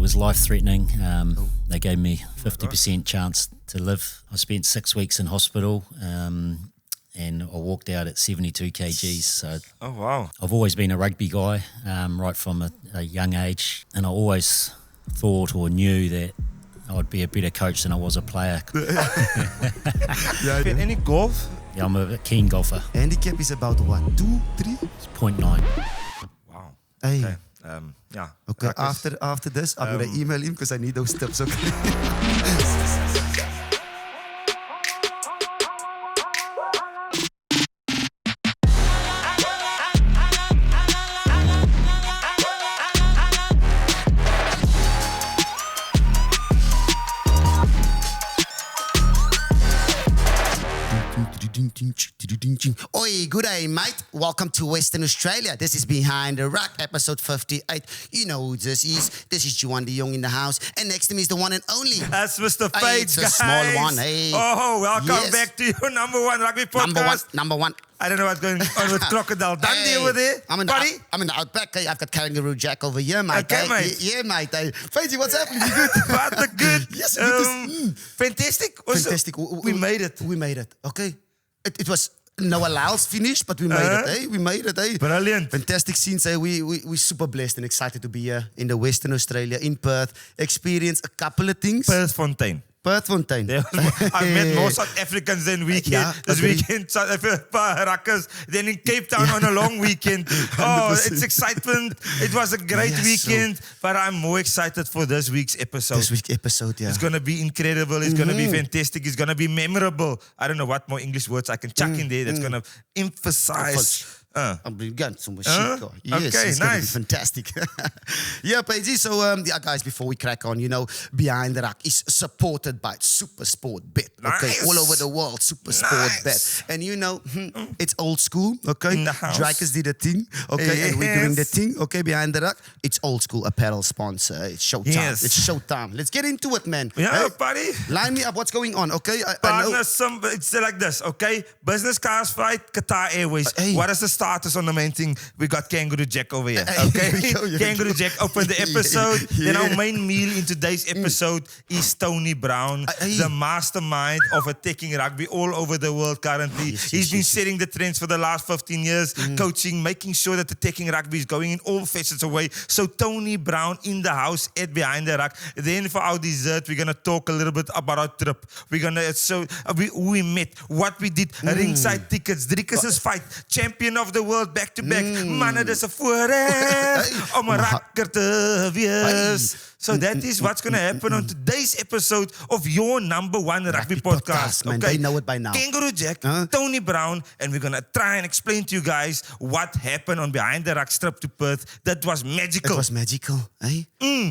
was life-threatening. They gave me 50% chance to live. I spent 6 weeks in hospital, and I walked out at 72 kgs. So, oh wow! I've always been a rugby guy, right from a young age, and I always thought or knew that I'd be a better coach than I was a player. Any golf? Yeah, I'm a keen golfer. Handicap is about what? 2, 3? It's 0.9. Wow. Hey. Okay. Yeah. Okay. Ruckus. After this, I'm gonna email him because I need those tips. Okay. Oi, good day, mate. Welcome to Western Australia. This is Behind the Ruck, episode 58. You know who this is. This is Juan de Jong in the house. And next to me is the one and only. That's Mr. Hey, Fates, it's a guys. small one, hey. Oh, welcome Yes. back to your number one rugby podcast. Number one. I don't know what's going on with Crocodile Dundee over there. I'm in the outback. Hey, I've got Kangaroo Jack over here, mate. Okay, hey. mate. Yeah, mate. Hey. Faitzy, what's happening? You good? But good. Yes, good. Fantastic. Also, Fantastic. We made it. We made it. Okay. It was Noah Lyle's finish, but we made it. Hey, we made it. Hey, Brilliant. Fantastic scenes. Hey, we're super blessed and excited to be here in the Western Australia, in Perth. Experience a couple of things. Perth Fontaine. Yeah. I've met more South Africans than this weekend. South Africa, Ruckers. Then in Cape Town on a long weekend. Oh, it's excitement. It was a great weekend, but I'm more excited for this week's episode. Yeah. It's going to be incredible. It's going to be fantastic. It's going to be memorable. I don't know what more English words I can chuck in there that's going to emphasize. I'm brilliant. Some shit. Yes, okay, it's nice. Gonna be fantastic. Yeah, Paige. So, guys, before we crack on, Behind the Ruck is supported by SuperSportBET. Okay, Nice. all over the world, SuperSportBET. Nice. And it's old school. Okay, In the house. Dricus did a thing. Okay, and we're doing the Yes. thing. Okay, Behind the Ruck, it's old school apparel sponsor. It's showtime. Yes. It's showtime. Let's get into it, man. Yeah, Hey, buddy. line me up. What's going on? Okay, I know. Partners, it's like this, okay? Business class flight, Qatar Airways. Hey. What is the status on the main thing? We got Kangaroo Jack over here, Hey, okay? here we go, here we Kangaroo go. Jack opened the episode. Yeah. Then our main meal in today's episode is Tony Brown, Hey. the mastermind of attacking rugby all over the world currently. He's been setting the trends for the last 15 years, coaching, making sure that attacking rugby is going in all facets of way. So Tony Brown in the house at Behind the Ruck. Then for our dessert, we're going to talk a little bit about our trip. We're going to show who we met, what we did, ringside tickets, Dricus' fight, champion of the world back-to-back. Manne, dis 'n voorreg om 'n rakker te wees. So that is what's going to happen on today's episode of your number one rugby podcast. Man, they know it by now. Kangaroo Jack, Tony Brown, and we're going to try and explain to you guys what happened on Behind the Ruck trip to Perth. That was magical. It was magical, eh?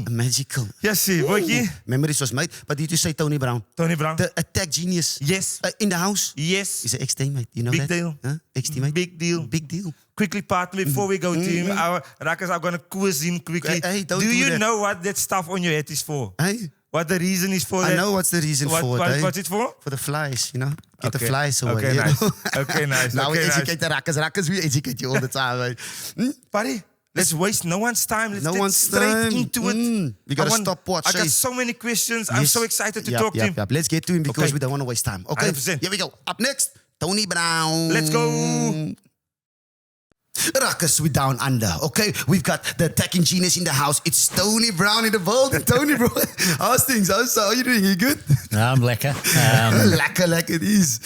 Magical. Yes, see, boykie. Memories was made. But did you say Tony Brown? Tony Brown. The attack genius. Yes. In the house. Yes. He's an ex-teammate. You know Big that? deal. Huh? Ex-teammate. Big deal. Big deal. Quickly, partner, before we go to him, our Ruckers are going to quiz him quickly. Hey, don't do do you that. know what that stuff on your head is for? Hey? What the reason is for that? I know what's the reason for it. What's it for? For the flies, Get the Okay. flies away. Okay, you nice. know? Okay, nice. Now we Okay, nice. educate the Ruckers. Ruckers, we educate you all the time, right? Buddy, let's waste no one's time. Let's No get one's straight time. into it. We got a stopwatch. I got eh? so many questions. I'm Yes. so excited to Yep, talk to him. Yep. Let's get to him because Okay. we don't want to waste time. Okay, 100%. here we go. Up next, Tony Brown. Let's go. Ruckus, we down under. Okay, we've got the attacking genius in the house. It's Tony Brown in the building. Tony, bro, how's things? How are you doing? You good? I'm lekker. Lekker it is.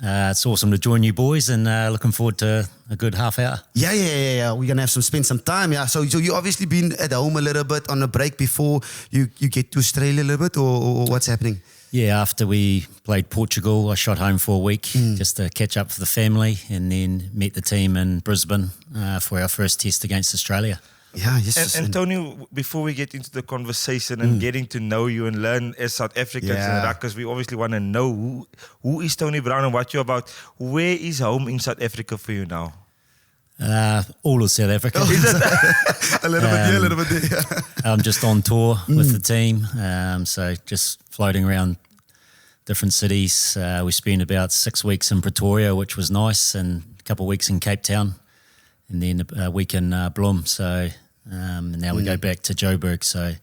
It's awesome to join you boys, and looking forward to a good half hour. Yeah. We're gonna spend some time. Yeah. So you obviously been at home a little bit on a break before you get to Australia a little bit, or what's happening? Yeah, after we played Portugal, I shot home for a week just to catch up for the family, and then met the team in Brisbane for our first test against Australia. Yeah, yes. And Tony, before we get into the conversation and getting to know you and learn as South Africans and Ruckers, we obviously want to know who is Tony Brown and what you're about. Where is home in South Africa for you now? All of South Africa. Is it? a little bit here, a little bit there. I'm just on tour with the team, so just floating around different cities. We spent about 6 weeks in Pretoria, which was nice, and a couple of weeks in Cape Town, and then a week in Bloem. So and now we go back to Joburg. So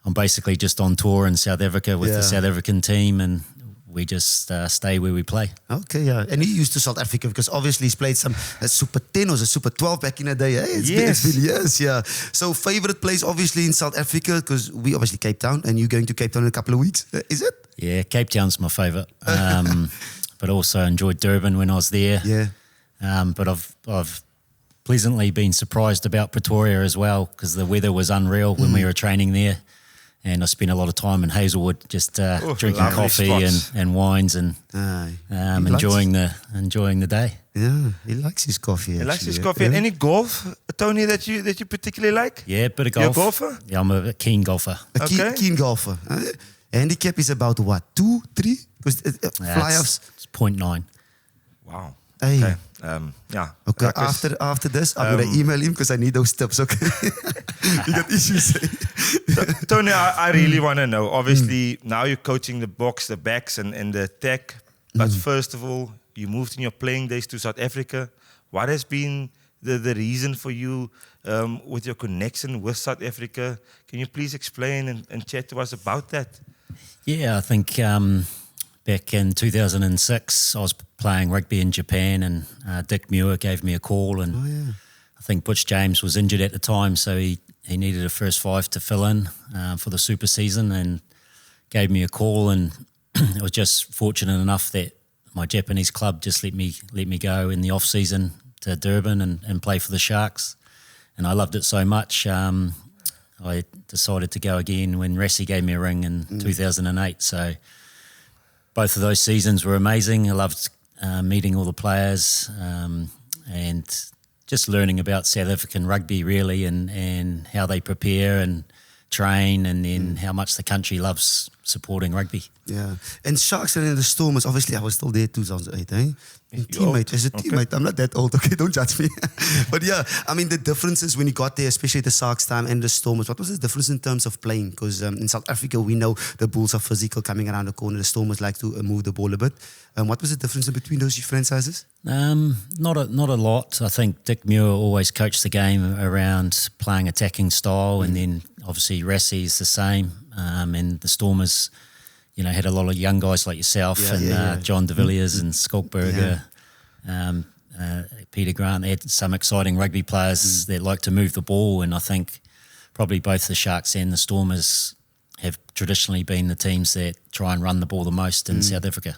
I'm basically just on tour in South Africa with the South African team, and we just stay where we play. Okay, yeah. And he used to South Africa because obviously he's played some Super 10 or a Super 12 back in the day. Hey, it's been years, yeah. So favorite place obviously in South Africa, because we obviously Cape Town, and you're going to Cape Town in a couple of weeks. Is it? Yeah, Cape Town's my favourite. But also enjoyed Durban when I was there. Yeah. But I've pleasantly been surprised about Pretoria as well, because the weather was unreal when we were training there. And I spent a lot of time in Hazelwood just drinking coffee and wines and enjoying the day. Yeah, he likes his coffee. He likes his coffee. And any golf, Tony, that you particularly like? Yeah, a bit of golf. You're a golfer? Yeah, I'm a keen golfer. Keen golfer. Handicap is about what, 2, 3? Because fly-offs. It's 0.9. Wow. Hey. Okay. Okay. After this, I'm gonna email him because I need those tips. Okay. You got issues. Tony, I really want to know. Obviously, now you're coaching the box, the backs, and the attack. But first of all, you moved in your playing days to South Africa. What has been the reason for you with your connection with South Africa? Can you please explain and chat to us about that? Yeah, I think back in 2006, I was playing rugby in Japan, and Dick Muir gave me a call, and I think Butch James was injured at the time, so he needed a first five to fill in for the super season, and gave me a call, and I was just fortunate enough that my Japanese club just let me go in the off season to Durban and play for the Sharks, and I loved it so much. I decided to go again when Rassie gave me a ring in 2008. So both of those seasons were amazing. I loved meeting all the players and just learning about South African rugby really, and how they prepare and train, and then how much the country loves supporting rugby. Yeah. And Sharks and the Stormers, obviously I was still there 2008, eh? Teammate, as a teammate, I'm not that old, okay, don't judge me. But yeah, I mean the differences when you got there, especially the Sharks time and the Stormers, what was the difference in terms of playing? Because in South Africa we know the Bulls are physical, coming around the corner, the Stormers like to move the ball a bit. What was the difference in between those franchises? Not a lot. I think Dick Muir always coached the game around playing attacking style, and then obviously Rassie is the same, and the Stormers, you know, had a lot of young guys like yourself John de Villiers and Skalkberger, Peter Grant. They had some exciting rugby players that like to move the ball, and I think probably both the Sharks and the Stormers have traditionally been the teams that try and run the ball the most in South Africa.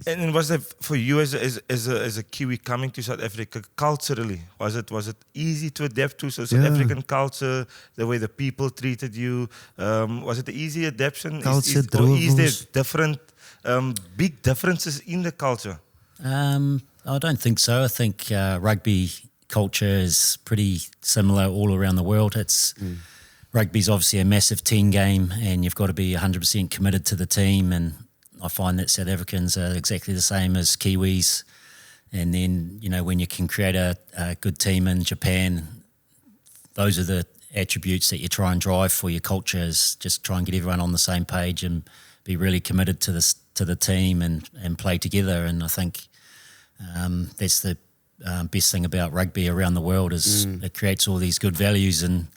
And was that for you as a Kiwi coming to South Africa culturally? Was it easy to adapt to South African culture, the way the people treated you? Was it an easy adaptation? Culture, or is there different big differences in the culture? I don't think so. I think rugby culture is pretty similar all around the world. It's rugby's obviously a massive team game, and you've got to be 100% committed to the team, and I find that South Africans are exactly the same as Kiwis. And then, you know, when you can create a good team in Japan, those are the attributes that you try and drive for your culture, is just try and get everyone on the same page and be really committed to the team and play together. And I think that's the best thing about rugby around the world, is it creates all these good values, and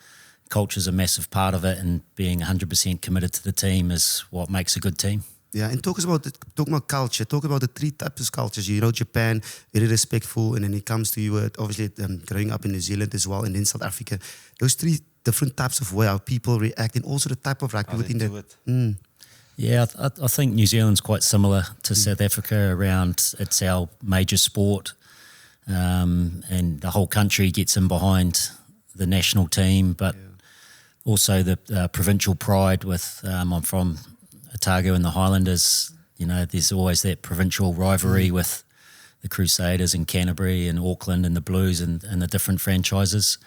culture's a massive part of it, and being 100% committed to the team is what makes a good team. Yeah, and talk about culture. Talk about the 3 types of cultures. You know, Japan, very respectful, and then it comes to you, obviously growing up in New Zealand as well, and then South Africa. Those 3 different types of way how people react, and also the type of rugby within that. Yeah, I think New Zealand's quite similar to South Africa around it's our major sport, and the whole country gets in behind the national team, but also the provincial pride with, I'm from Otago and the Highlanders, you know, there's always that provincial rivalry with the Crusaders in Canterbury and Auckland and the Blues and the different franchises.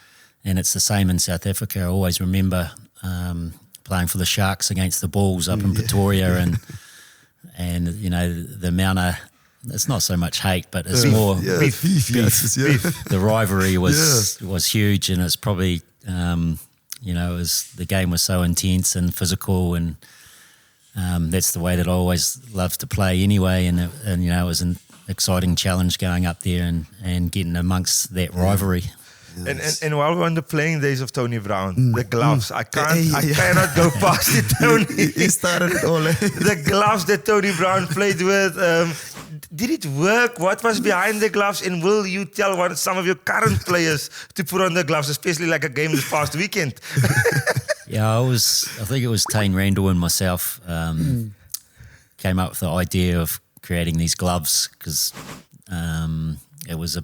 And it's the same in South Africa. I always remember playing for the Sharks against the Bulls up in Pretoria, and you know, the amount of, it's not so much hate, but it's more beef. The rivalry was huge, and it's probably, you know, the game was so intense and physical, and that's the way that I always loved to play anyway, and you know, it was an exciting challenge going up there and getting amongst that rivalry. And while we're on the playing days of Tony Brown, the gloves, I cannot go past it, Tony. He started it all. The gloves that Tony Brown played with, did it work? What was behind the gloves? And will you tell some of your current players to put on the gloves, especially like a game this past weekend? Yeah, I think it was Tane Randall and myself came up with the idea of creating these gloves because there was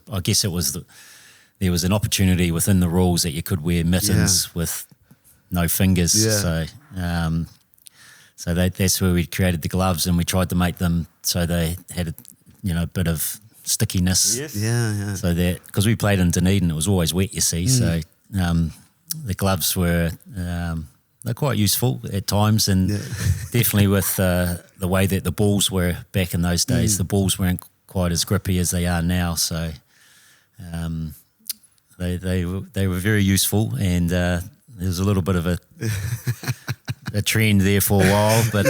an opportunity within the rules that you could wear mittens with no fingers. Yeah. So that's where we created the gloves, and we tried to make them so they had a bit of stickiness. Yes. Yeah. So that because we played in Dunedin, it was always wet, you see. So the gloves were they're quite useful at times, and definitely with the way that the balls were back in those days, the balls weren't quite as grippy as they are now. So they were very useful, and there was a little bit of a trend there for a while, but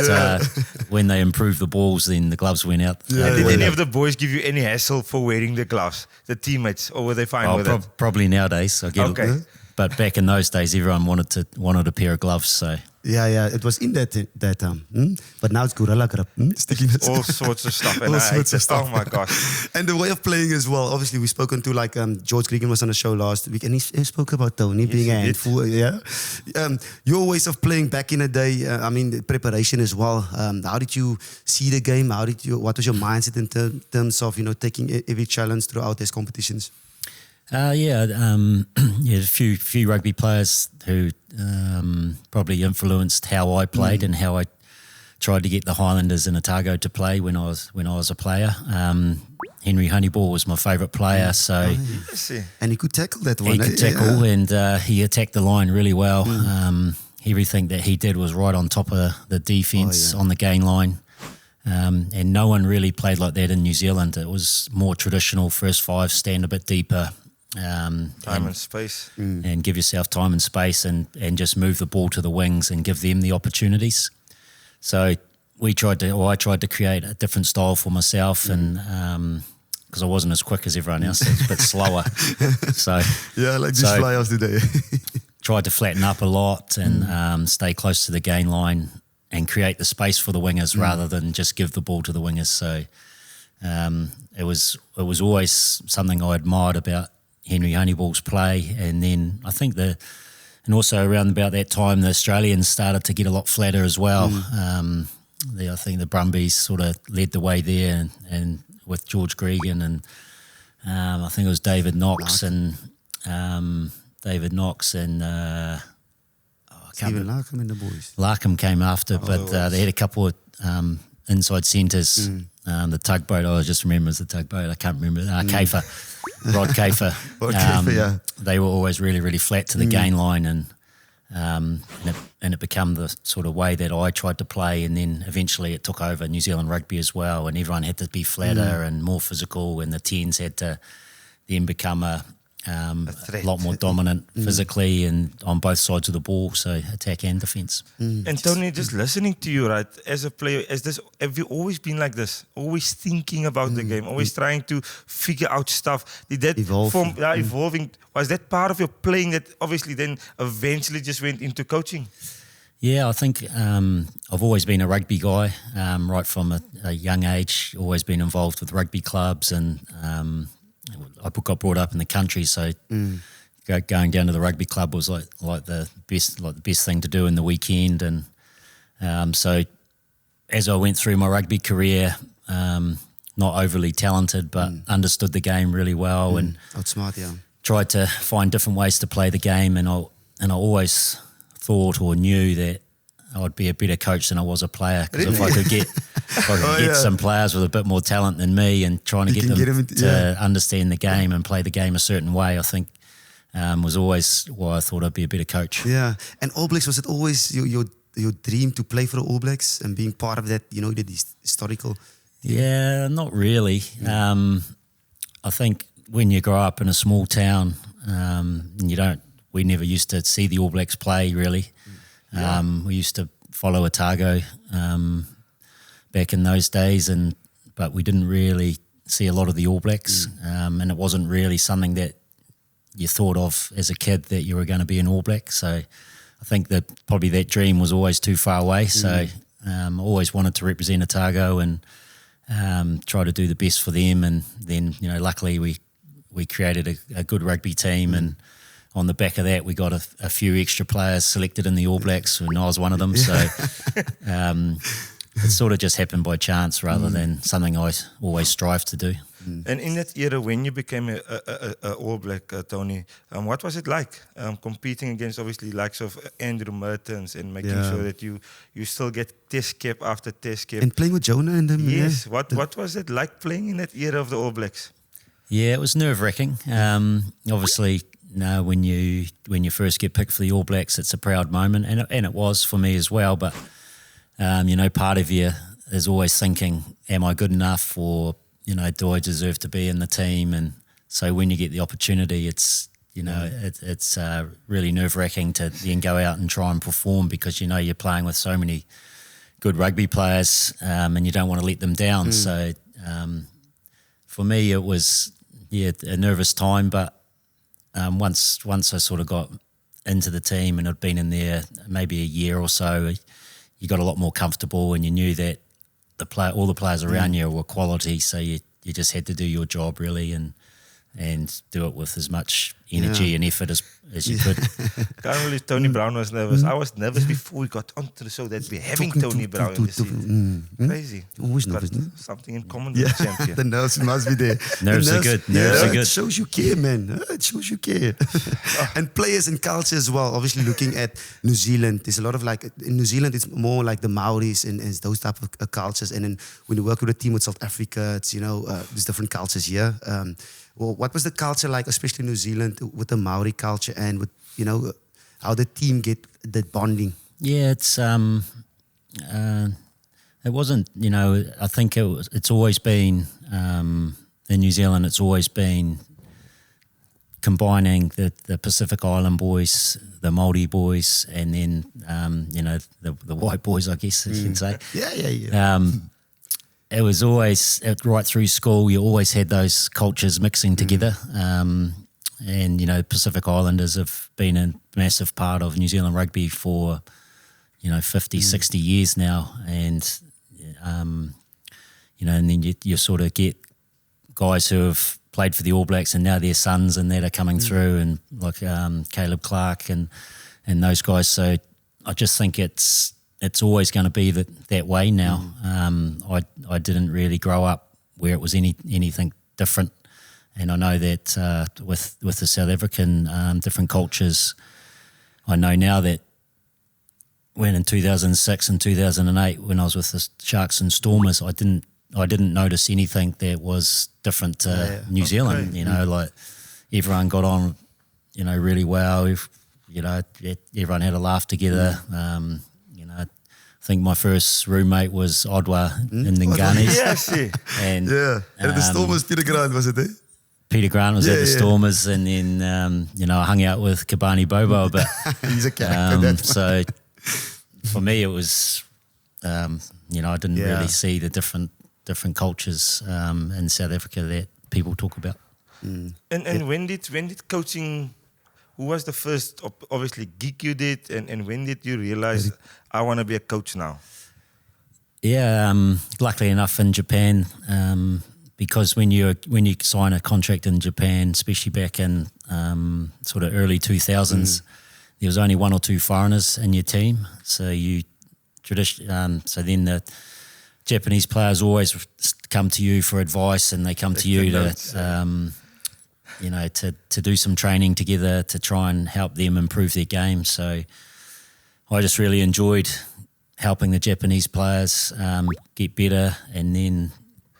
when they improved the balls, then the gloves went out. Did any of the boys give you any hassle for wearing the gloves, the teammates, or were they fine with it? Probably nowadays. I get it. But back in those days, everyone wanted a pair of gloves. So Yeah, it was in that time. But now it's gorilla grip. Stickiness. All sorts of stuff. All sorts of stuff. Oh my gosh. And the way of playing as well. Obviously, we've spoken to George Gregan was on the show last week, and he spoke about Tony being a handful. Yeah. Your ways of playing back in the day. The preparation as well. How did you see the game? What was your mindset in terms of taking every challenge throughout these competitions? A few rugby players who probably influenced how I played and how I tried to get the Highlanders in Otago to play when I was a player. Henry Honeyball was my favourite player, and he could tackle that one. He could tackle, and he attacked the line really well. Everything that he did was right on top of the defence on the gain line. And no one really played like that in New Zealand. It was more traditional, first five, stand a bit deeper. Time and space. And give yourself time and space and just move the ball to the wings and give them the opportunities. So I tried to create a different style for myself, and because I wasn't as quick as everyone else, I was a bit slower. So these flyers today. Tried to flatten up a lot and stay close to the gain line and create the space for the wingers rather than just give the ball to the wingers. So it was always something I admired about Henry Honeyball's play. And then I think and also around about that time, the Australians started to get a lot flatter as well. I think the Brumbies sort of led the way there, and with George Gregan and I think it was David Knox and Stephen Larkham and the boys. Larkham came after, but they had a couple of inside centres. The tugboat, I just remember as the tugboat. I can't remember. Kafer, Rod Kafer. They were always really, really flat to the gain line, and it became the sort of way that I tried to play. And then eventually it took over New Zealand rugby as well, and everyone had to be flatter and more physical, and the 10s had to then become a lot more dominant physically and on both sides of the ball, so attack and defence. And Tony, just listening to you, right, as a player, have you always been like this? Always thinking about the game, always trying to figure out stuff? Did that evolving? Was that part of your playing that obviously then eventually just went into coaching? Yeah, I think I've always been a rugby guy, right from a young age, always been involved with rugby clubs, and I got brought up in the country, so going down to the rugby club was like the best thing to do in the weekend. And so as I went through my rugby career, not overly talented, but understood the game really well and outsmart, tried to find different ways to play the game. And I always thought or knew that I'd be a better coach than I was a player, because if I could get some players with a bit more talent than me and trying to get them to understand the game and play the game a certain way, I think was always why I thought I'd be a better coach. Yeah, and All Blacks, was it always your dream to play for the All Blacks and being part of that, the historical? Yeah, not really. I think when you grow up in a small town, we never used to see the All Blacks play really. We used to follow Otago back in those days, but we didn't really see a lot of the All Blacks, and it wasn't really something that you thought of as a kid that you were going to be an All Black. So I think that probably that dream was always too far away. So I always wanted to represent Otago and try to do the best for them. And then, luckily we created a good rugby team, and on the back of that, we got a few extra players selected in the All Blacks, and I was one of them. So it sort of just happened by chance rather than something I always strive to do. And in that era, when you became a All Black, Tony, what was it like competing against obviously likes of Andrew Mertens and making sure that you still get test cap after test cap? And playing with Jonah and them. Yes. What was it like playing in that era of the All Blacks? Yeah, it was nerve-wracking. Obviously, when you first get picked for the All Blacks, it's a proud moment, and it was for me as well. But part of you is always thinking, am I good enough, or do I deserve to be in the team? And so when you get the opportunity, it's it's really nerve-wracking to then go out and try and perform, because you're playing with so many good rugby players, and you don't want to let them down. So for me, it was a nervous time, but once I sort of got into the team and I'd been in there maybe a year or so, you got a lot more comfortable, and you knew that all the players around you were quality, so you just had to do your job really and do it with as much energy and effort as you could. Can't believe Tony Brown was nervous. I was nervous before we got onto the show that we're having Tony Brown in the seat. Crazy. Always nervous, But something in common with the champion. The nerves must be there. Nerves are good. Nerves are good. It shows you care, man. It shows you care. And players and culture as well. Obviously, looking at New Zealand, there's a lot of in New Zealand, it's more like the Maoris and those type of cultures. And then when you work with a team with South Africa, it's, there's different cultures here. Well, what was the culture like, especially in New Zealand, with the Maori culture and with, how the team get that bonding? Yeah, it wasn't, I think it's always been, in New Zealand, it's always been combining the Pacific Island boys, the Māori boys, and then, the white boys, I guess you can say. Yeah. It was always, right through school, you always had those cultures mixing together. And, Pacific Islanders have been a massive part of New Zealand rugby for, 50, 60 years now. And, and then you sort of get guys who have played for the All Blacks and now their sons and that are coming through, and like Caleb Clark and those guys. So I just think it's always going to be that way now. I didn't really grow up where it was anything different, and I know that with the South African different cultures, I know now that when in 2006 and 2008, when I was with the Sharks and Stormers, I didn't notice anything that was different to New Zealand. Like everyone got on, really well. Everyone had a laugh together. I think my first roommate was Odwa in the Ngani. Yes, and the Stormers, Peter Grant, was it there? Peter Grant was at the Stormers, and then, I hung out with Kabani Bobo a bit. He's a character. So for me, it was, I didn't really see the different cultures in South Africa that people talk about. And when did coaching, who was the first, obviously, gig you did, and when did you realize, I want to be a coach now? Yeah, luckily enough in Japan, because when you sign a contract in Japan, especially back in sort of early 2000s, there was only one or two foreigners in your team. So so then the Japanese players always come to you for advice, and they come to you to do some training together to try and help them improve their game. So I just really enjoyed helping the Japanese players get better. And then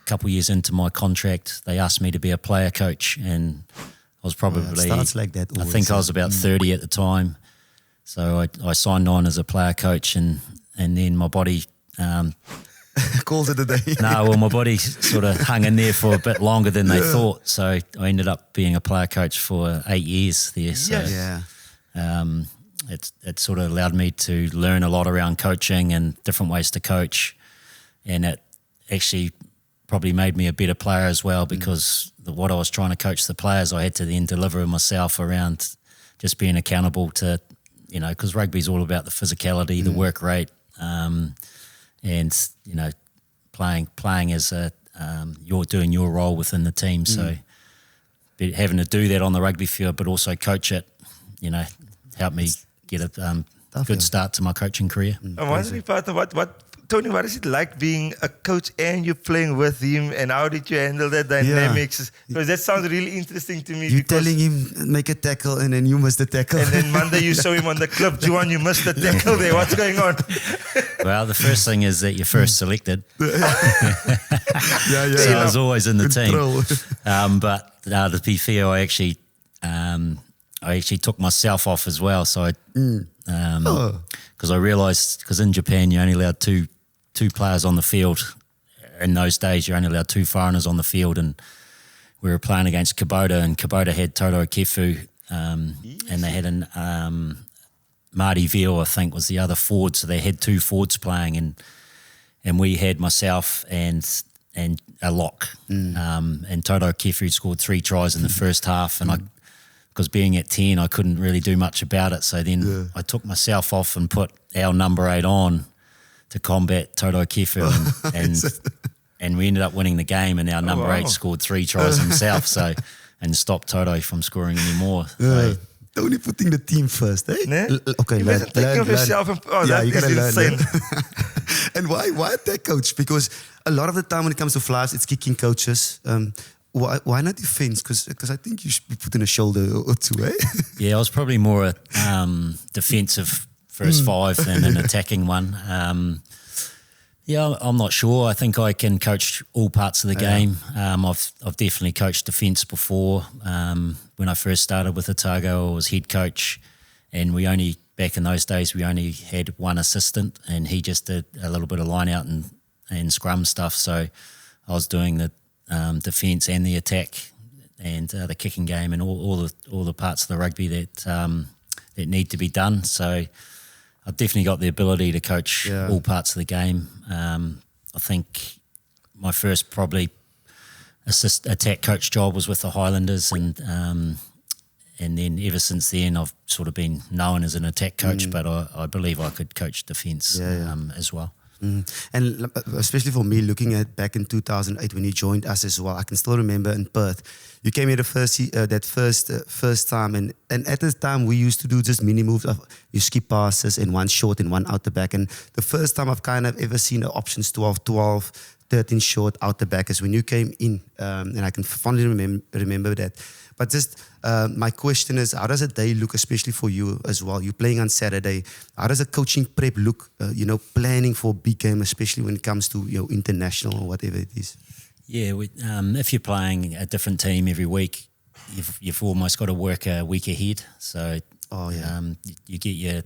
a couple of years into my contract, they asked me to be a player coach, and I was probably, it starts like that always. I think I was about 30 at the time. So I signed on as a player coach, and then my body... calls it a day. My body sort of hung in there for a bit longer than they thought. So I ended up being a player coach for 8 years there. So it sort of allowed me to learn a lot around coaching and different ways to coach. And it actually probably made me a better player as well, because what I was trying to coach the players, I had to then deliver myself around just being accountable to, because rugby is all about the physicality, the work rate, and, playing as you're doing your role within the team. So having to do that on the rugby field, but also coach it, helped me get a good start to my coaching career. I want to be part of what Tony, what is it like being a coach and you're playing with him, and how did you handle that dynamics? Because that sounds really interesting to me. You're telling him make a tackle and then you miss the tackle. And then Monday you saw him on the club, Juan, you missed the tackle there. What's going on? Well, the first thing is that you're first selected. Yeah. So I was always in the team. But to be fair, I actually took myself off as well. So because I realised, because in Japan you're only allowed two players on the field. In those days you're only allowed 2 foreigners on the field, and we were playing against Kubota, and Kubota had Toto Kefu, and they had an Marty Veal, I think, was the other forward. So they had 2 forwards playing, and we had myself and a lock. And Toto Kefu scored 3 tries in the first half, and because being at 10, I couldn't really do much about it. So then I took myself off and put our number 8 on to combat Toto Kefu, and we ended up winning the game, and our number 8 scored 3 tries himself, and stopped Toto from scoring anymore. So, only putting the team first, eh? Okay, you mustn't take care of yourself. That you gotta is learn. insane. And why attack coach? Because a lot of the time when it comes to flies, it's kicking coaches. Why not defense? Because I think you should be putting a shoulder or 2, eh? Yeah, I was probably more a defensive first 5 than an attacking one. I'm not sure. I think I can coach all parts of the game. I've definitely coached defence before. When I first started with Otago, I was head coach, and back in those days, we only had one assistant, and he just did a little bit of line out and scrum stuff. So I was doing the defence and the attack and the kicking game and all the parts of the rugby that need to be done. So I've definitely got the ability to coach all parts of the game. I think my first probably attack coach job was with the Highlanders, and then ever since then I've sort of been known as an attack coach, but I believe I could coach defence as well. And especially for me, looking at back in 2008 when you joined us as well, I can still remember in Perth, you came here the first time, and at the time we used to do just mini moves of you skip passes and one short and one out the back. And the first time I've kind of ever seen the options 12, 13 short out the back is when you came in, and I can fondly remember that. But just my question is, how does a day look, especially for you as well? You're playing on Saturday. How does a coaching prep look, planning for a big game, especially when it comes to international or whatever it is? Yeah, if you're playing a different team every week, you've almost got to work a week ahead. So you get your...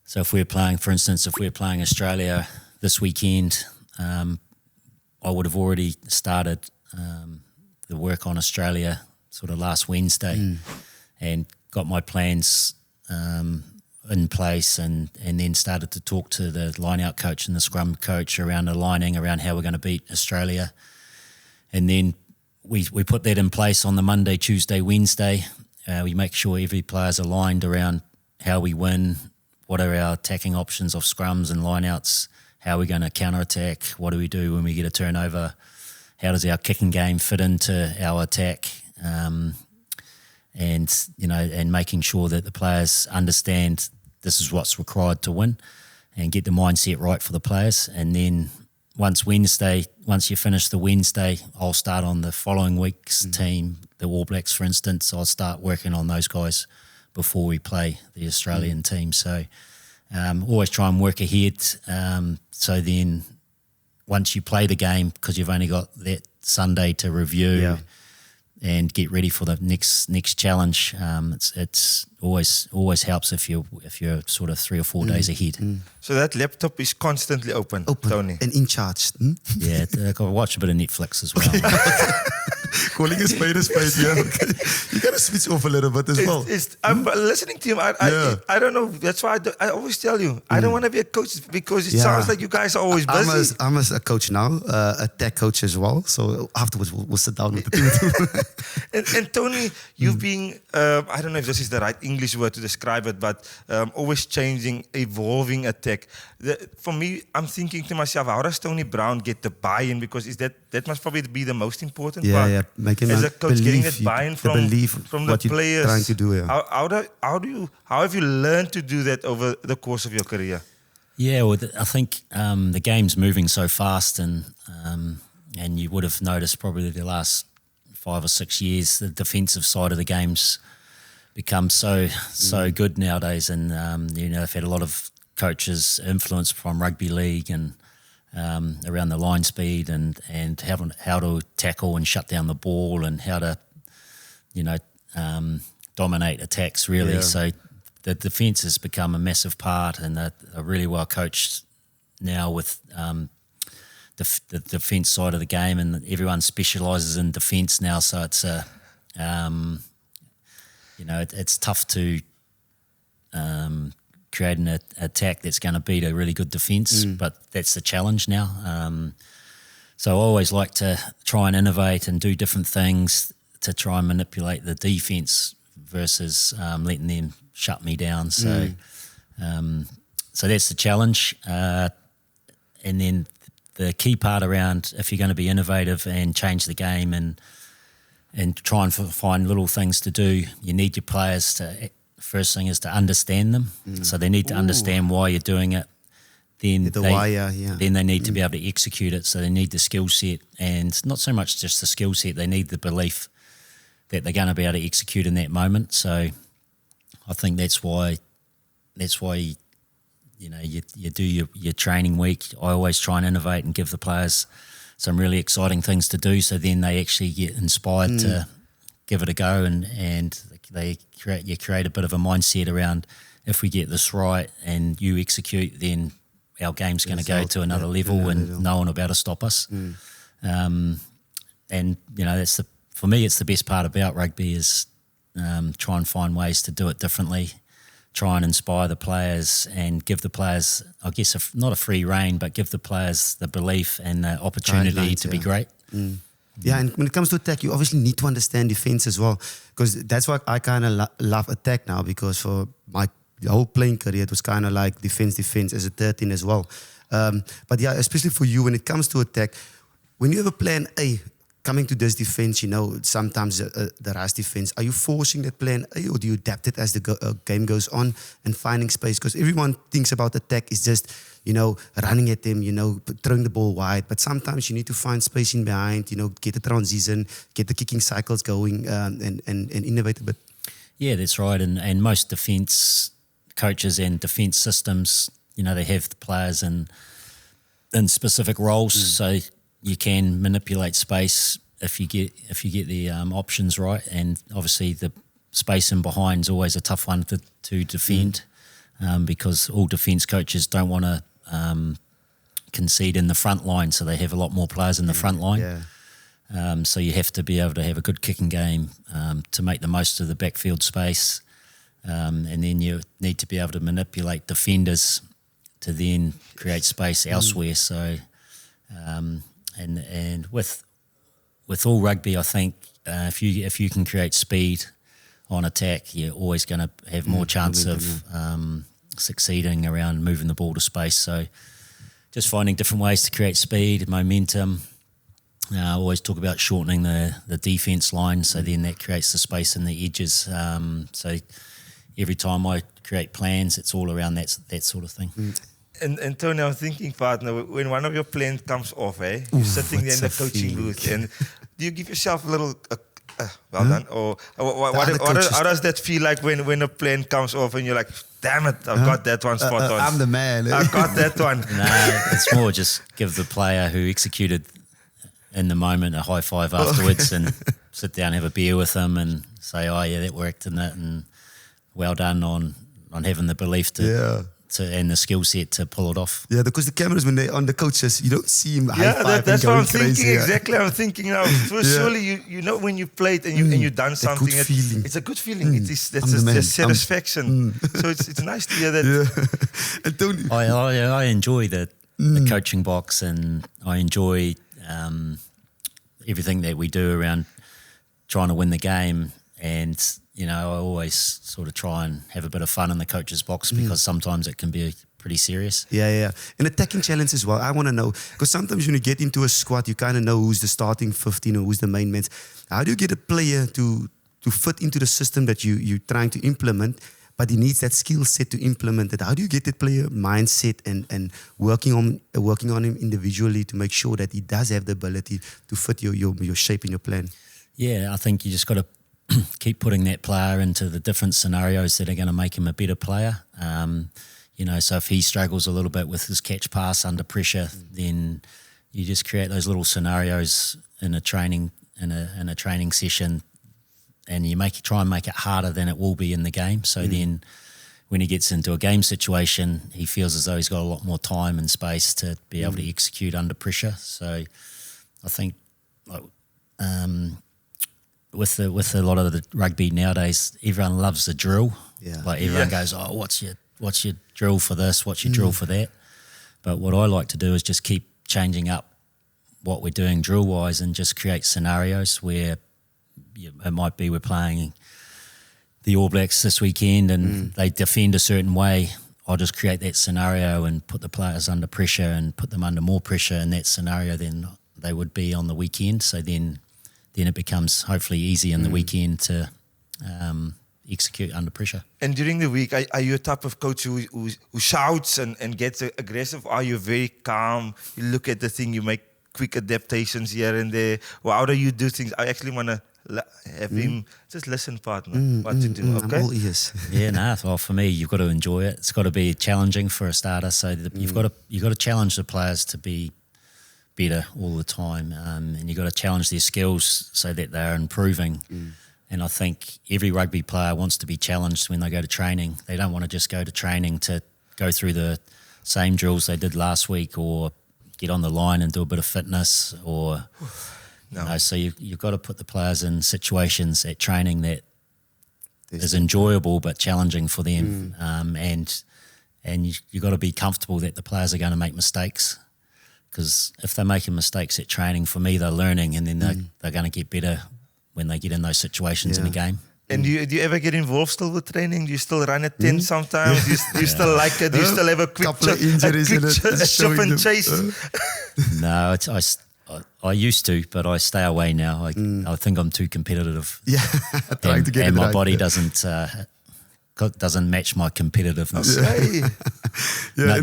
So if we're playing, for instance, Australia this weekend, I would have already started the work on Australia sort of last Wednesday and got my plans in place, and then started to talk to the line-out coach and the scrum coach around aligning around how we're going to beat Australia. And then we put that in place on the Monday, Tuesday, Wednesday. We make sure every player's aligned around how we win, what are our attacking options of scrums and line-outs, how are we going to counter-attack, what do we do when we get a turnover, how does our kicking game fit into our attack, and making sure that the players understand this is what's required to win and get the mindset right for the players. And then once you finish the Wednesday, I'll start on the following week's team, the All Blacks, for instance. I'll start working on those guys before we play the Australian team. So always try and work ahead. So then once you play the game, because you've only got that Sunday to review and get ready for the next challenge, it's always helps if you're sort of 3 or 4 days ahead. So that laptop is constantly open, Tony. And in charge. Yeah, I watch a bit of Netflix as well. Calling a spade, yeah. Okay. You got to switch off a little bit as well. I'm listening to him. I don't know. That's why I always tell you, I don't want to be a coach because it sounds like you guys are always busy. I'm a coach now, a tech coach as well. So afterwards, we'll sit down with the team too. and Tony, you've been, I don't know if this is the right English word to describe it, but always changing, evolving a tech. For me, I'm thinking to myself, how does Tony Brown get the buy-in? Because that must probably be the most important part. Yeah, making as a coach, getting that buy-in from the players. Trying to do, How have you learned to do that over the course of your career? Yeah, well, I think the game's moving so fast, and you would have noticed probably the last 5 or 6 years the defensive side of the game's become so good nowadays, and I've had a lot of coaches influenced from rugby league and around the line speed and how to tackle and shut down the ball and how to dominate attacks really. So the defence has become a massive part, and they're really well coached now with the defence side of the game, and everyone specialises in defence now. So it's it's tough to create an attack that's going to beat a really good defence, but that's the challenge now. So I always like to try and innovate and do different things to try and manipulate the defence versus letting them shut me down. So so that's the challenge. And then the key part around, if you're going to be innovative and change the game and try and find little things to do, you need your players to, first thing is to understand them. So they need to understand why you're doing it. Then they need to be able to execute it. So they need the skill set, and not so much just the skill set, they need the belief that they're going to be able to execute in that moment. So I think that's why you do your training week. I always try and innovate and give the players some really exciting things to do, so then they actually get inspired to give it a go, and you create a bit of a mindset around, if we get this right and you execute, then our game's going to go to another level, and no one will be able to stop us. And for me, it's the best part about rugby is try and find ways to do it differently, try and inspire the players and give the players, I guess, not a free rein, but give the players the belief and the opportunity to be great. Yeah, and when it comes to attack, you obviously need to understand defense as well, because that's why I kind of love attack now, because for my whole playing career, it was kind of like defense as a 13 as well. But yeah, especially for you, when it comes to attack, when you have a plan A, coming to this defense, sometimes the rush defense, are you forcing that plan A, or do you adapt it as the game goes on and finding space? Because everyone thinks about attack is just, running at them, throwing the ball wide. But sometimes you need to find space in behind, get the transition, get the kicking cycles going, and innovate a bit. Yeah, that's right. And most defence coaches and defence systems, they have the players in specific roles. So you can manipulate space if you get the options right, and obviously the space in behind is always a tough one to defend, because all defence coaches don't want to concede in the front line, so they have a lot more players in the front line. So you have to be able to have a good kicking game to make the most of the backfield space, and then you need to be able to manipulate defenders to then create space elsewhere. So. And with all rugby, I think if you can create speed on attack, you're always going to have more chance of succeeding around moving the ball to space. So just finding different ways to create speed, momentum. I always talk about shortening the defence line, so then that creates the space in the edges. So every time I create plans, it's all around that sort of thing. And Tony, I'm thinking, partner, when one of your plans comes off, you're sitting there in the coaching booth, and do you give yourself a little, well done, or how does that feel like when a plan comes off and you're like, damn it, I've got that one spot on. I'm the man. I've got that one. No, it's more just give the player who executed in the moment a high five afterwards, and sit down, have a beer with them, and say, oh yeah, that worked, and well done on having the belief to and the skill set to pull it off. Yeah, because the cameras, when they're on the coaches, you don't see him high-fiving that's what I'm crazy, thinking. Exactly, I'm thinking now. Surely you know when you played and you've done something. Good feeling. It's a good feeling. It's a satisfaction. So it's nice to hear that. Yeah. And Tony, I enjoy the coaching box, and I enjoy everything that we do around trying to win the game. And I always sort of try and have a bit of fun in the coach's box because sometimes it can be pretty serious. Yeah. And attacking challenge as well. I want to know, because sometimes when you get into a squad, you kind of know who's the starting 15 or who's the main man. How do you get a player to fit into the system that you're trying to implement, but he needs that skill set to implement it? How do you get that player mindset and working on him individually to make sure that he does have the ability to fit your shape and your plan? Yeah, I think you just got to keep putting that player into the different scenarios that are going to make him a better player. So if he struggles a little bit with his catch pass under pressure, then you just create those little scenarios in a training session, and you try and make it harder than it will be in the game. So then when he gets into a game situation, he feels as though he's got a lot more time and space to be able to execute under pressure. So I think with a lot of the rugby nowadays, everyone loves the drill. Yeah. Like everyone goes, oh, what's your drill for this? What's your drill for that? But what I like to do is just keep changing up what we're doing drill-wise and just create scenarios where it might be we're playing the All Blacks this weekend and they defend a certain way. I'll just create that scenario and put the players under pressure and put them under more pressure in that scenario than they would be on the weekend. So then it becomes hopefully easy in the weekend to execute under pressure. And during the week, are you a type of coach who shouts and gets aggressive? Are you very calm? You look at the thing, you make quick adaptations here and there. Well, how do you do things? I actually want to have him just listen, partner, what to do. Okay. I'm all ears. Yeah, well, for me, you've got to enjoy it. It's got to be challenging for a starter. So you've got to challenge the players to be better all the time, and you've got to challenge their skills so that they're improving. And I think every rugby player wants to be challenged when they go to training. They don't want to just go to training to go through the same drills they did last week or get on the line and do a bit of fitness or... No. So you've got to put the players in situations at training that is enjoyable but challenging for them, and you've got to be comfortable that the players are going to make mistakes, because if they're making mistakes at training, for me, they're learning, and then they're going to get better when they get in those situations in the game. And do you ever get involved still with training? Do you still run a tent sometimes? Do you still like it? Do you still have a quick chip and chase? No, I used to, but I stay away now. I think I'm too competitive. Yeah, trying to get and it my right body doesn't match my competitiveness. No,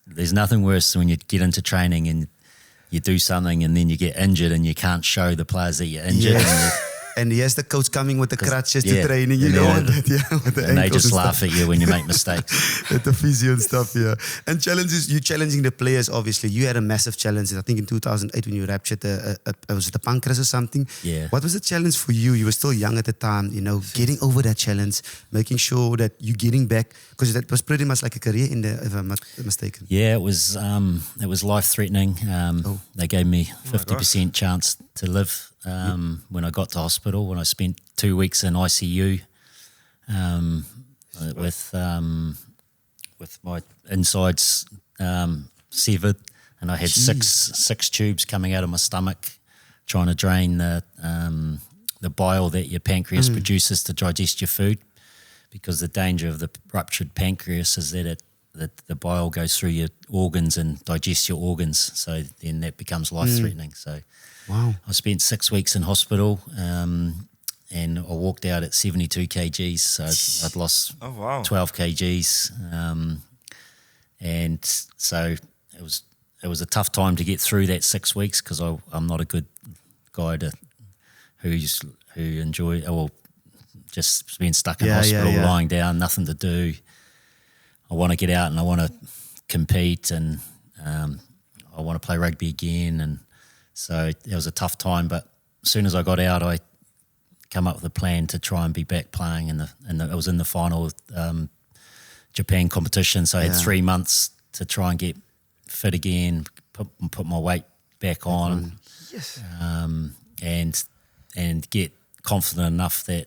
there's nothing worse when you get into training and you do something and then you get injured and you can't show the players that you're injured. And here's the coach coming with the crutches to training. You know what? And they just laugh at you when you make mistakes. With the physio and stuff, yeah. And challenges, you challenging the players, obviously. You had a massive challenge, I think in 2008 when you raptured, was it the pancreas or something? Yeah. What was the challenge for you? You were still young at the time, getting over that challenge, making sure that you're getting back, because that was pretty much like a career in there, if I'm not mistaken. Yeah, it was life-threatening. They gave me 50% chance to live. When I got to hospital, when I spent 2 weeks in ICU with my insides severed, and I had six tubes coming out of my stomach, trying to drain the bile that your pancreas produces to digest your food, because the danger of the ruptured pancreas is that the bile goes through your organs and digests your organs, so then that becomes life-threatening. So. Wow. I spent 6 weeks in hospital, and I walked out at 72 kgs, so I'd lost 12 kgs. And so it was a tough time to get through that 6 weeks, because I'm not a good guy who enjoy just being stuck in hospital, lying down, nothing to do. I want to get out and I want to compete, and I want to play rugby again, and so it was a tough time, but as soon as I got out, I come up with a plan to try and be back playing. It was in the final Japan competition. So I had 3 months to try and get fit again, put my weight back on, Yes. and get confident enough that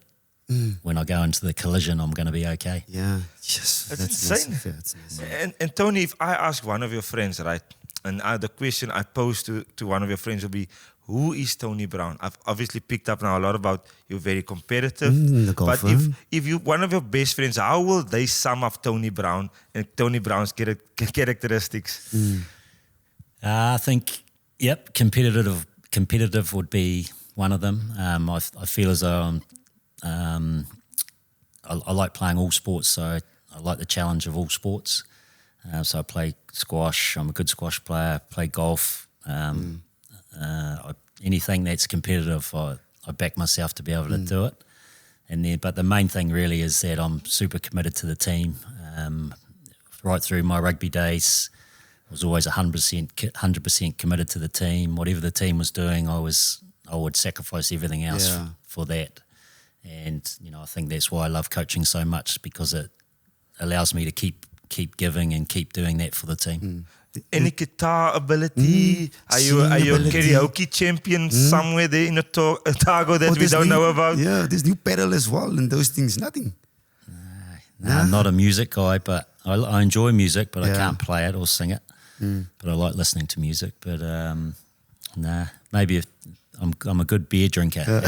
when I go into the collision, I'm going to be okay. Yeah. Yes. That's insane. massive. Yeah, that's massive. And Tony, if I ask one of your friends, right, and the question I pose to one of your friends will be, who is Tony Brown? I've obviously picked up now a lot about you're very competitive. The But golfer. if you one of your best friends, how will they sum up Tony Brown and Tony Brown's characteristics? I think, competitive would be one of them. I feel as though I like playing all sports, so I like the challenge of all sports. So I play squash. I'm a good squash player. I play golf. Anything that's competitive, I back myself to be able to do it. But the main thing really is that I'm super committed to the team. Right through my rugby days, I was always 100% committed to the team. Whatever the team was doing, I would sacrifice everything else for that. And I think that's why I love coaching so much, because it allows me to keep giving and keep doing that for the team. Any guitar ability? Are you a karaoke champion somewhere there in Otago that we don't know about? Yeah, there's new pedal as well and those things. Nothing. No, I'm not a music guy, but I enjoy music, but I can't play it or sing it. But I like listening to music. But maybe I'm a good beer drinker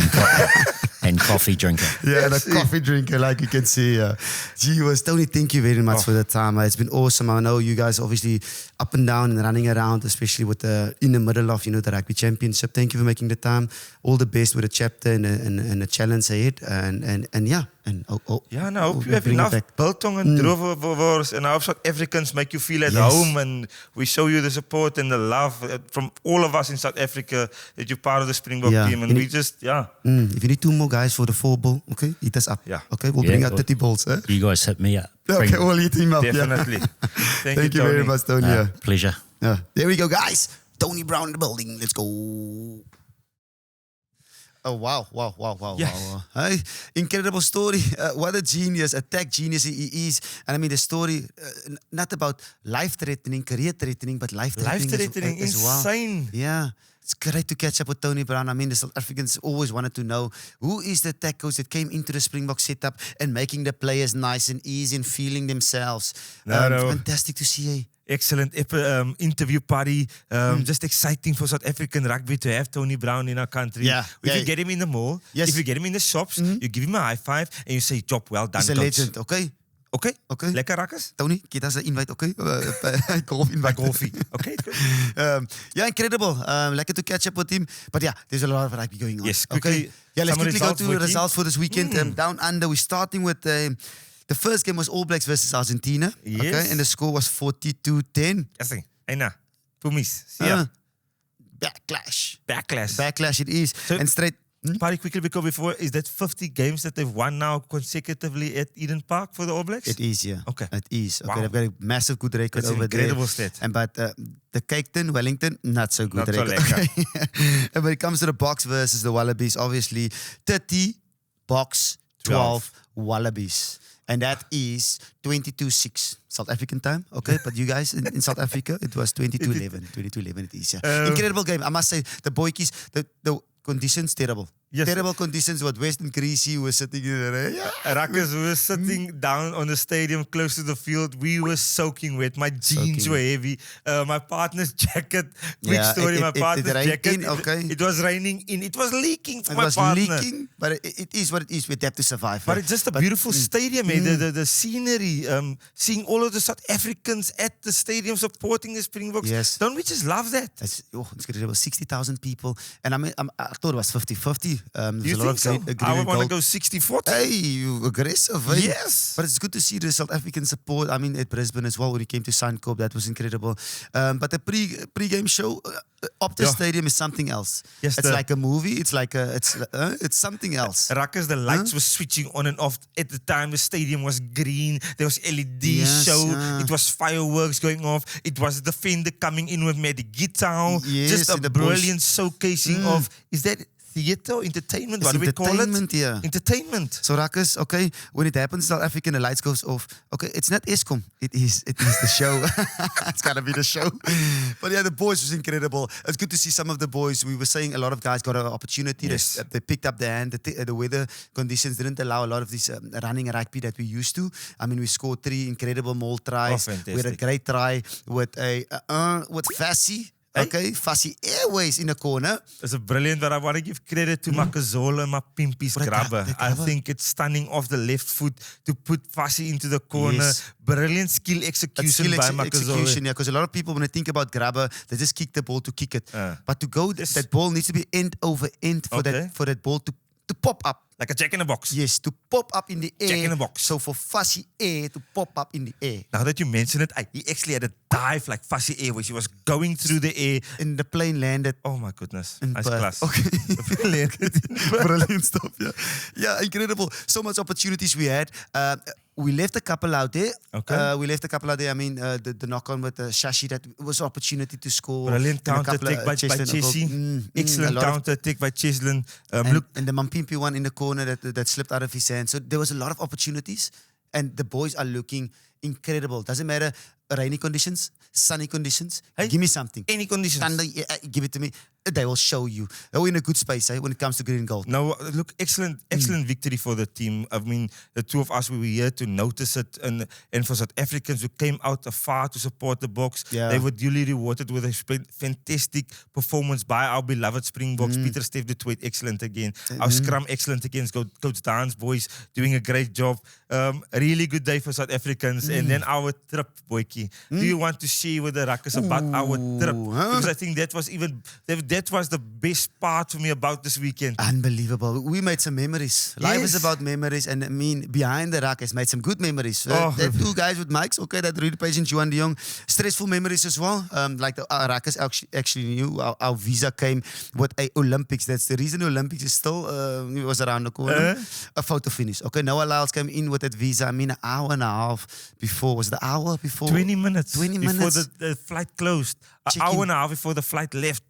and coffee drinker. Yeah, and a coffee drinker, like you can see. Tony, thank you very much for the time. It's been awesome. I know you guys obviously up and down and running around, especially with in the middle of the rugby championship. Thank you for making the time. All the best with the chapter and the challenge ahead. And yeah. And I hope you have enough biltong and drovers, and I hope South Africans make you feel at home, and we show you the support and the love from all of us in South Africa that you're part of the Springbok team, and we just if you need 2 more guys for the 4 ball, okay, hit us up. Yeah. Okay, we'll bring out 30 balls. Eh? You guys hit me up. Okay, we'll hit him up. Definitely. Yeah. Thank you very much, Tony. Pleasure. There we go, guys. Tony Brown in the building. Let's go. Oh, wow. Yes. Wow. Hey, incredible story. What a genius, a tech genius he is. And I mean, the story, not about life-threatening, career-threatening, but life-threatening as well. Insane. Yeah. It's great to catch up with Tony Brown. I mean, the South Africans always wanted to know who is the tech coach that came into the Springbok setup and making the players nice and easy and feeling themselves. Fantastic to see. Excellent interview party. Just exciting for South African rugby to have Tony Brown in our country. Yeah. If you get him in the mall, if you get him in the shops, you give him a high five and you say, job well done. He's a legend, okay? Okay. Lekker rakkers. Tony, get us an invite, okay? Golf invite. Golfie. Okay, good. Incredible. Lekker to catch up with him. But yeah, there's a lot of rugby going on. Yes, quickly. Okay. Yeah, let's quickly go to the results results for this weekend. Down under, we're starting with the first game was All Blacks versus Argentina. Yes. Okay, and the score was 42-10. Yes, Eina. Pumis. Backlash it is. So, and straight... Party quickly before, is that 50 games that they've won now consecutively at Eden Park for the All Blacks? It is, yeah. Okay. It is. Okay, Wow. they've got a massive good record That's over there. incredible stat. But the Cape Town, Wellington, not so good Not so record. lekker. Okay. And when it comes to the Boks versus the Wallabies, obviously 30 Boks, 12 Wallabies. And that is 22-6 South African time. Okay, but you guys in South Africa, it was 22-11. 22-11 it is, yeah. Incredible game. I must say, the boykies, the conditions, terrible. Yes. Terrible conditions. What West and Creasy was sitting in there. Ruckers were sitting down on the stadium close to the field. We were soaking wet. My jeans were heavy. My partner's jacket. Quick story. My partner's jacket. It was raining in. It was leaking for my partner. It was leaking, but it is what it is. We have to survive. But it's just a beautiful stadium. The scenery. Seeing all of the South Africans at the stadium supporting the Springboks. Yes. Don't we just love that? It's incredible. 60,000 people. And I thought it was 50-50. You think so? I want to go 60-40. Hey, you aggressive, eh? Yes. But it's good to see the South African support. I mean, at Brisbane as well, when he came to Suncorp, that was incredible. But the pre-game show up the stadium is something else. Yes, it's like a movie. It's like it's something else. Ruckers, the lights were switching on and off. At the time, the stadium was green. There was LED show. It was fireworks going off. It was the Defender coming in with Medi Guitar. Yes, just a brilliant showcasing of, is that theater or entertainment? It's What do we call it? entertainment, yeah. Entertainment. So Ruckus, okay, when it happens, South Africa and the lights goes off. Okay, it's not ESCOM. It is the show. It's gotta be the show. But yeah, the boys was incredible. It's good to see some of the boys. We were saying a lot of guys got an opportunity. Yes. They picked up the hand. The weather conditions didn't allow a lot of this running rugby that we used to. I mean, we scored 3 incredible maul tries. fantastic. We had a great try with Fassi. Okay, Fassi Airways in the corner. It's a brilliant, but I want to give credit to Makazola and Mapimpi's What a grabber. the I grabber. think it's stunning off the left foot to put Fassi into the corner. Yes. Brilliant skill execution by Makazola. Execution, yeah, because a lot of people, when they think about grabber, they just kick the ball to kick it. But to go, Yes. that ball needs to be end over end for Okay. that ball to pop up. Like a jack in the box. Yes, to pop up in the air. Jack in the box. So for Fassi Air to pop up in the air. Now that you mention it, he actually had a dive like Fassi Airways. He was going through the air. And the plane landed. Oh my goodness. In Nice Perth. class. Okay. Brilliant. Brilliant stuff, yeah. Yeah, incredible. So much opportunities we had. We left a couple out there. Okay. I mean, the knock-on with Shashi, that was an opportunity to score. Brilliant And a couple counter-attack of, by Cheslin Chessie. a Excellent lot of- counter-attack by Cheslin. and the Mampimpi one in the corner that slipped out of his hand. So there was a lot of opportunities, and the boys are looking incredible. Doesn't matter rainy conditions, sunny conditions. Hey, give me something. any conditions. Thunder, give it to me. They will show you. We're in a good space when it comes to green and gold. No, look, excellent victory for the team. I mean, the two of us, we were here to notice it. And for South Africans who came out afar to support the Boks, Yeah. they were duly rewarded with a fantastic performance by our beloved Springboks. Pieter Stef de Tweet, excellent again. Our scrum, excellent against Coach Dan's boys, doing a great job. Really good day for South Africans. And then our trip, Boykie. Do you want to share with the Ruckers about our trip? Because I think that was the best part for me about this weekend. Unbelievable. We made some memories. Life is Yes. about memories, and I mean, behind the Ruckers made some good memories. Oh. The 2 guys with mics, okay, that Rudy Page and Juan de Jong. Stressful memories as well. Like our Ruckers actually knew our visa came with a Olympics. That's the reason the Olympics is still it was around the corner. A photo finish. Okay, Noah Lyles came in with that visa. I mean, an hour and a half before. Was the hour before? 20 minutes 20 before minutes. the flight closed. An Check-in. hour and a half before the flight left.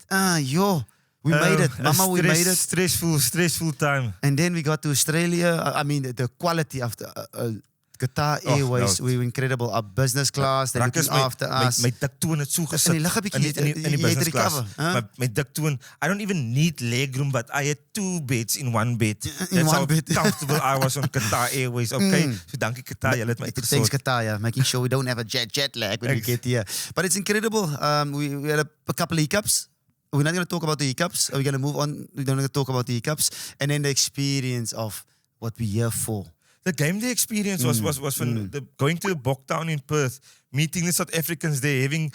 We made it. Mama, we made it. Stressful time. And then we got to Australia. I mean, the quality of the Qatar Airways, no. we were incredible. Our business class, they're looking after us. My dik toe het so gesit. En die lig 'n bietjie, in die jy het business class. recover, huh? My dik toe, I don't even need leg room, but I had 2 beds in one bed. In That's one how bed. comfortable I was on Qatar Airways. Okay, so dankie Qatar, julle het my Thanks uitgesort. Qatar, yeah, making sure we don't have a jet lag when we get here. But it's incredible. We had a couple of hiccups. We're not going to talk about the hiccups. We're going to move on. We're going to talk about the hiccups. And then the experience of what we're here for. The game day experience was from going to the Boktown in Perth, meeting the South Africans there, having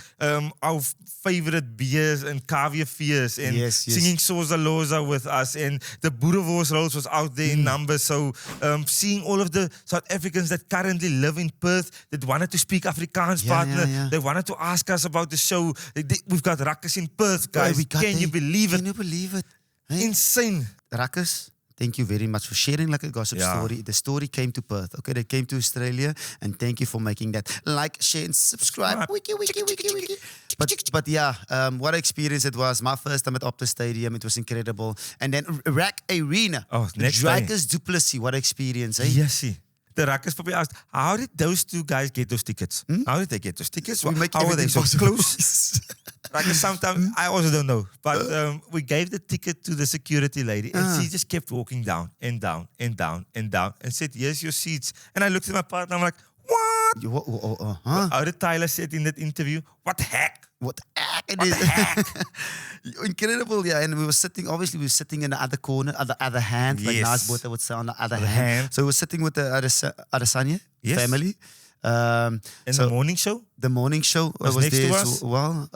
our favorite beers and caviar fears, and Yes. singing Soza Loza with us, and the Boerewors rolls was out there in numbers. So seeing all of the South Africans that currently live in Perth that wanted to speak Afrikaans, partner, they wanted to ask us about the show. We've got Ruckers in Perth, guys. Can you believe it? Can you believe it? Hey? Insane. Ruckers, thank you very much for sharing like a gossip story. The story came to Perth, okay? They came to Australia, and thank you for making that. Like, share, and subscribe. Wiki. But yeah, what an experience it was. My first time at Optus Stadium, it was incredible. And then Ruck Arena. Oh, next day. Dricus Du Plessis, what an experience, eh? Yes, see. The Ruckers probably asked, how did those 2 guys get those tickets? How did they get those tickets? We make How were they everything so possible. close? Ruckers, sometimes, I also don't know. But we gave the ticket to the security lady, and she just kept walking down and down and down and down and said, here's your seats. And I looked at my partner, I'm like, what? How did Tyler said in that interview, what the heck? What the heck it What is. the heck? Incredible, yeah. And we were sitting in the other corner, on the other hand, like Yes. Nas Botha would say, on the other The hand. hand. So we were sitting with the Adesanya Yes. family. And the morning show? The morning show Was was next there to as us. well.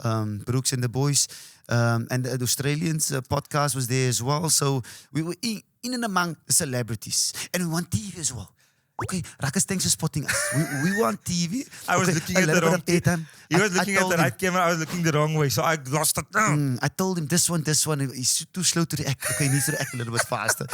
Brooks and the boys. And the Australians podcast was there as well. So we were in and among the celebrities. And we want TV as well. Okay, Ruckus, thanks for spotting us. We want TV. I was looking at the wrong airtime. He was looking at the right camera, I was looking the wrong way, so I lost it now. I told him this one. He's too slow to react. Okay, he needs to react a little bit faster.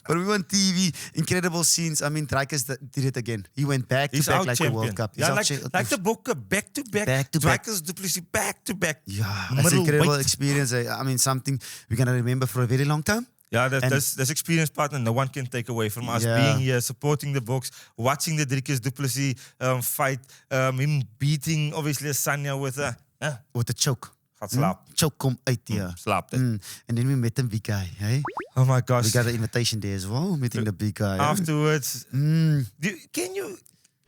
But we want TV, incredible scenes. I mean, Dricus did it again. He went back to back like the World Cup. Yeah, like the book, back to back. Back to back. Dricus Du Plessis, back to back. Yeah, that's an incredible experience. I mean, something we're going to remember for a very long time. Yeah, this experience, partner, no one can take away from us. Yeah. Being here, supporting the Boks, watching the Dricus Du Plessis fight, him beating, obviously, Adesanya with a choke. Gaat slaap. Choke kom uit, yeah. Slaapt. And then we met the big guy, hey? Oh my gosh. We got an invitation there as well, meeting the big guy. Afterwards,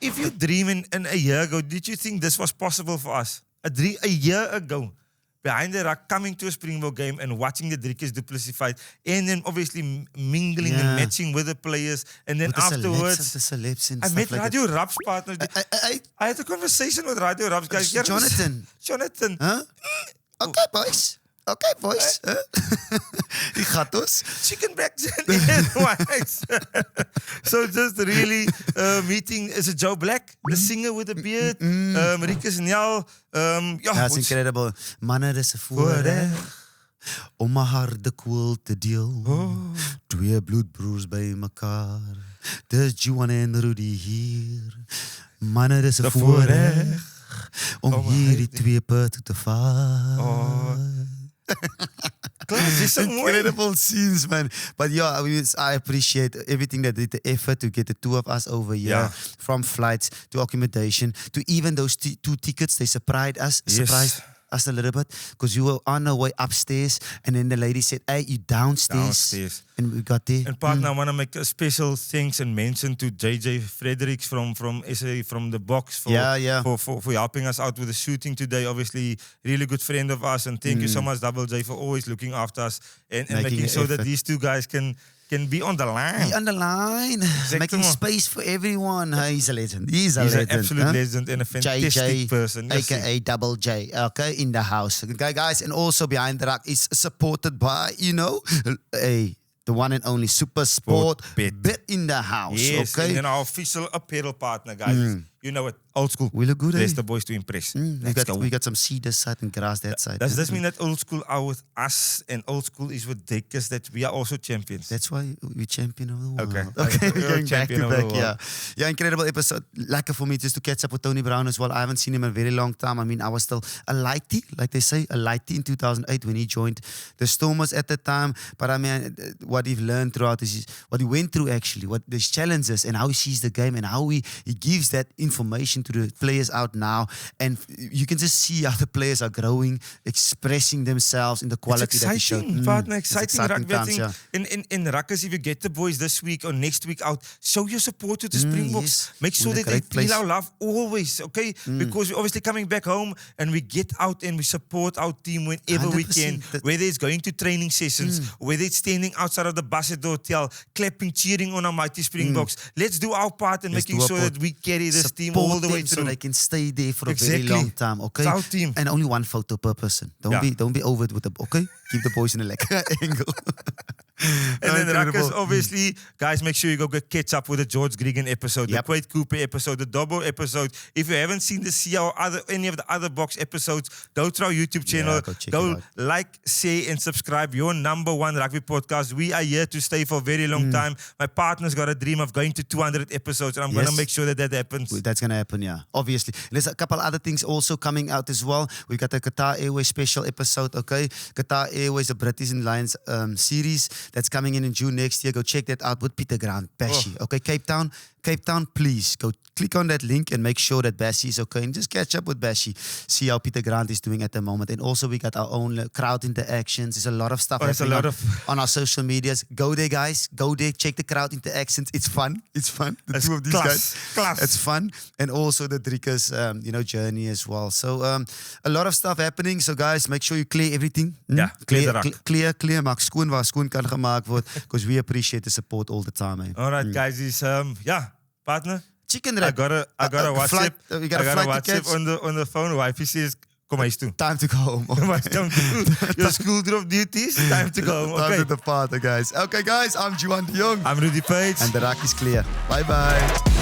if you dream in a year ago, did you think this was possible for us? A year ago, behind the Ruck, coming to a Springbok game and watching the Dricus Du Plessis fight, and then obviously mingling and matching with the players, and then afterwards, the celebs and I stuff met like Radio Rap's partner. I had a conversation with Radio Rap's guys. Jonathan. Huh? Okay, boys. Die gaat ons. Chicken breaks and whites. So just really meeting, is it Joe Black, the singer with the beard, Rikus Njal. That's incredible. Mannen, dis 'n voorreg om my hart de koel te deel. Twee bloedbroers by mekaar. Dis Juan en Rudy hier. Mannen, dis 'n voorreg om hierdie twee putte te vaar. Incredible scenes, man. But yeah, I appreciate everything that did the effort to get the two of us over here. Yeah. From flights to accommodation to even those two tickets. They surprised us a little bit because you were on our way upstairs and then the lady said, hey, you downstairs. And we got there. And partner, I want to make a special thanks and mention to JJ Fredericks from SA, from the Boks for helping us out with the shooting today. Obviously, really good friend of us, and thank you so much, Double J, for always looking after us and making sure that these two guys can be on the line. Be on the line. Making space for everyone. He's a legend. He's an absolute legend and a fantastic person. AKA Double J. Okay, in the house. Okay, guys. And also behind the Ruck is supported by, the one and only SuperSportBET in the house. Yes, okay. And our official apparel partner, guys. You know it. Old school. We look good, Bless the boys to impress. We got some seed this side and grass that side. Does this mean that old school are with us and old school is with Dricus, that we are also champions? That's why we're champion of the world. Okay. We're going back to back, yeah. Incredible episode. Lekker for me just to catch up with Tony Brown as well. I haven't seen him in a very long time. I mean, I was still a lighty, like they say, a lighty in 2008 when he joined the Stormers at the time. But I mean, what he's learned throughout is what he went through actually, what his challenges and how he sees the game and how he gives that information to the players out now, and you can just see how the players are growing, expressing themselves in the quality that they show. Partner, exciting rugby. Times, in Ruckers, if you get the boys this week or next week out, show your support to the Springboks. Make sure that they feel our love always, okay? Because we're obviously coming back home and we get out and we support our team whenever we can, whether it's going to training sessions, whether it's standing outside of the bus at the hotel, clapping, cheering on our mighty Springboks. Let's do our part in making sure that we carry this team all the way through. So they can stay there for a very long time, okay? It's our team. And only one photo per person. Don't be over it with the, okay? Keep the boys in a leg angle. And then Ruckers, obviously, guys, make sure you go catch up with the George Gregan episode, the Quade Cooper episode, the Dobbo episode. If you haven't seen the Sia or any of the other Box episodes, go to our YouTube channel. Go like, share, and subscribe. Your number one rugby podcast. We are here to stay for a very long time. My partner's got a dream of going to 200 episodes, and I'm going to make sure that happens. That's going to happen, yeah. Obviously. And there's a couple other things also coming out as well. We've got the Qatar Airways special episode, okay? Qatar Airways, the British and Lions series that's coming in June next year. Go check that out with Peter Grant, Bashy. Okay, Cape Town, please go click on that link and make sure that Bashy is okay. And just catch up with Bashy. See how Peter Grant is doing at the moment. And also we got our own crowd interactions. There's a lot of stuff happening on our social medias. Go there, guys. Go there. Check the crowd interactions. It's fun. The two of these guys. It's fun. And also the Dricus, journey as well. So a lot of stuff happening. So guys, make sure you clear everything. Yeah, clear. Maak skoon waar skoon kan gemaakt word. Because we appreciate the support all the time, man. All right, guys. Partner. Chicken I got a WhatsApp. We got a WhatsApp on the phone. Wifey says, "Kom eens toe." Time to go home. Your school drop duties. Time to go home. Okay. Time to depart, guys. Okay, guys. I'm Juan de Jong. I'm Rudy Page. And the Ruck is clear. Bye bye.